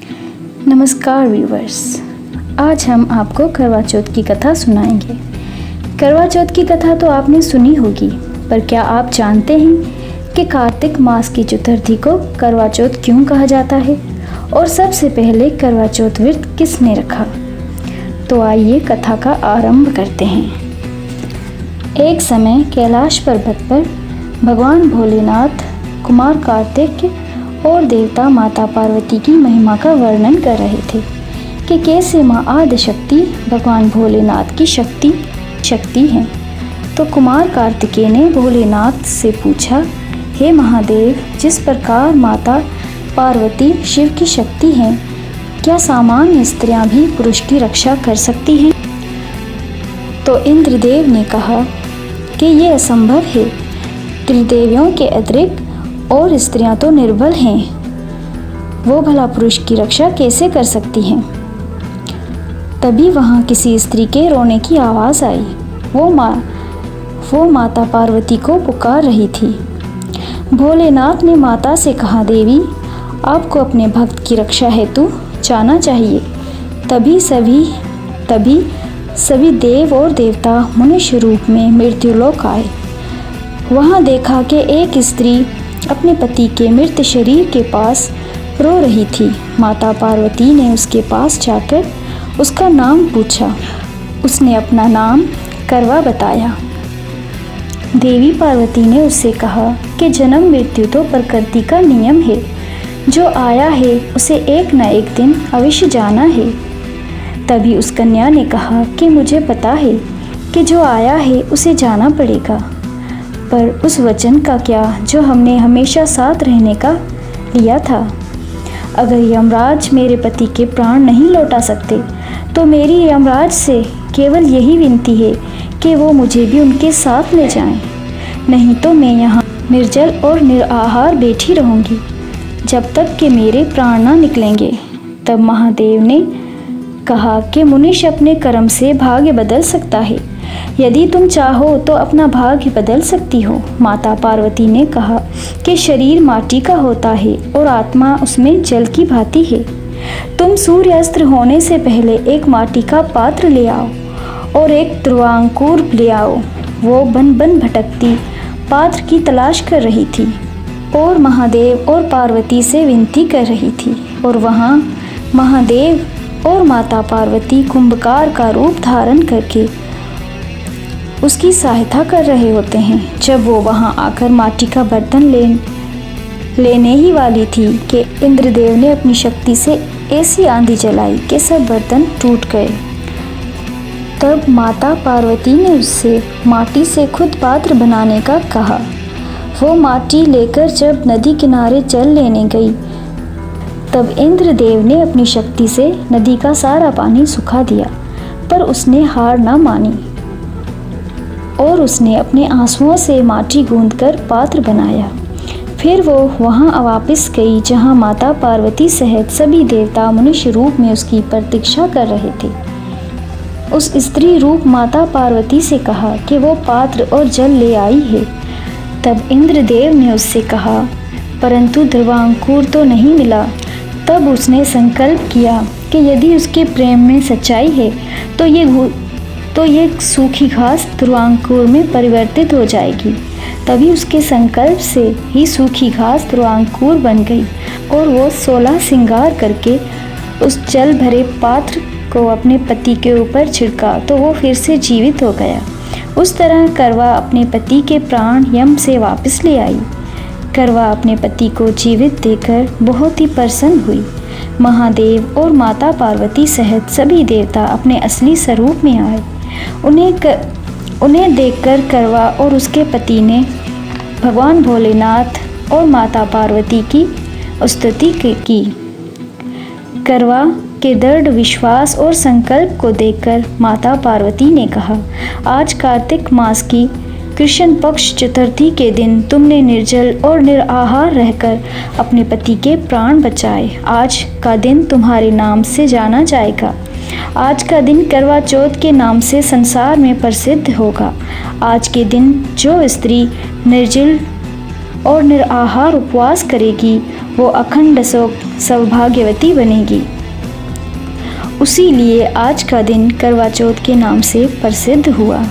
नमस्कार व्यूवर्स, आज हम आपको करवा चौथ की कथा सुनाएंगे। करवा चौथ की कथा तो आपने सुनी होगी, पर क्या आप जानते हैं कि कार्तिक मास की चतुर्थी को करवा चौथ क्यों कहा जाता है और सबसे पहले करवा चौथ व्रत किसने रखा? तो आइए कथा का आरंभ करते हैं। एक समय कैलाश पर्वत पर भगवान भोलेनाथ कुमार कार्तिक और देवता माता पार्वती की महिमा का वर्णन कर रहे थे कि कैसे माँ आदिशक्ति भगवान भोलेनाथ की शक्ति हैं। तो कुमार कार्तिकेय ने भोलेनाथ से पूछा, हे महादेव, जिस प्रकार माता पार्वती शिव की शक्ति हैं, क्या सामान्य स्त्रियां भी पुरुष की रक्षा कर सकती हैं? तो इंद्रदेव ने कहा कि ये असंभव है। त्रिदेवियों के अतिरिक्त और स्त्रियां तो निर्बल हैं, वो भला पुरुष की रक्षा कैसे कर सकती हैं? तभी वहाँ किसी स्त्री के रोने की आवाज़ आई। वो माता पार्वती को पुकार रही थी। भोलेनाथ ने माता से कहा, देवी, आपको अपने भक्त की रक्षा हेतु जाना चाहिए। तभी सभी देव और देवता मनुष्य रूप में मृत्युलोक आए। वहाँ देखा कि एक स्त्री अपने पति के मृत शरीर के पास रो रही थी। माता पार्वती ने उसके पास जाकर उसका नाम पूछा। उसने अपना नाम करवा बताया। देवी पार्वती ने उससे कहा कि जन्म मृत्यु तो प्रकृति का नियम है, जो आया है उसे एक न एक दिन अवश्य जाना है। तभी उस कन्या ने कहा कि मुझे पता है कि जो आया है उसे जाना पड़ेगा, पर उस वचन का क्या जो हमने हमेशा साथ रहने का लिया था? अगर यमराज मेरे पति के प्राण नहीं लौटा सकते तो मेरी यमराज से केवल यही विनती है कि वो मुझे भी उनके साथ ले जाएं। नहीं तो मैं यहाँ निर्जल और निराहार बैठी रहूँगी जब तक कि मेरे प्राण ना निकलेंगे। तब महादेव ने कहा कि मनुष्य अपने कर्म से भाग्य बदल सकता है। यदि तुम चाहो तो अपना भाग्य बदल सकती हो। माता पार्वती ने कहा कि शरीर माटी का होता है और आत्मा उसमें जल की भांति है। तुम सूर्यास्त होने से पहले एक माटी का पात्र ले आओ और एक ध्रुवांकुर ले आओ। वो बन भटकती पात्र की तलाश कर रही थी और महादेव और पार्वती से विनती कर रही थी। और वहाँ महादेव और माता पार्वती कुंभकार का रूप धारण करके उसकी सहायता कर रहे होते हैं। जब वो वहाँ आकर माटी का बर्तन लेने ही वाली थी कि इंद्रदेव ने अपनी शक्ति से ऐसी आंधी चलाई कि सब बर्तन टूट गए। तब माता पार्वती ने उससे माटी से खुद पात्र बनाने का कहा। वो माटी लेकर जब नदी किनारे जल लेने गई, तब इंद्रदेव ने अपनी शक्ति से नदी का सारा पानी सुखा दिया, पर उसने हार ना मानी और उसने अपने आंसुओं से माटी गूंथकर पात्र बनाया। फिर वो वहाँ वापस गई जहाँ माता पार्वती सहित सभी देवता मनुष्य रूप में उसकी प्रतीक्षा कर रहे थे। उस स्त्री रूप माता पार्वती से कहा कि वो पात्र और जल ले आई है। तब इंद्रदेव ने उससे कहा, परंतु ध्रुवांकुर तो नहीं मिला। तब उसने संकल्प किया कि यदि उसके प्रेम में सच्चाई है तो ये सूखी घास ध्रुवांकुर में परिवर्तित हो जाएगी। तभी उसके संकल्प से ही सूखी घास ध्रुवांकुर बन गई और वो 16 श्रृंगार करके उस जल भरे पात्र को अपने पति के ऊपर छिड़का तो वो फिर से जीवित हो गया। उस तरह करवा अपने पति के प्राण यम से वापस ले आई। करवा अपने पति को जीवित देखकर बहुत ही प्रसन्न हुई। महादेव और माता पार्वती सहित सभी देवता अपने असली स्वरूप में आए। उन्हें देखकर करवा और उसके पति ने भगवान भोलेनाथ और माता पार्वती की स्तुति की। करवा के दृढ़ विश्वास और संकल्प को देखकर माता पार्वती ने कहा, आज कार्तिक मास की कृष्ण पक्ष चतुर्थी के दिन तुमने निर्जल और निराहार रहकर अपने पति के प्राण बचाए। आज का दिन तुम्हारे नाम से जाना जाएगा। आज का दिन करवा चौथ के नाम से संसार में प्रसिद्ध होगा। आज के दिन जो स्त्री निर्जल और निराहार उपवास करेगी वो अखंड सौभाग्यवती बनेगी। उसी लिए आज का दिन करवा चौथ के नाम से प्रसिद्ध हुआ।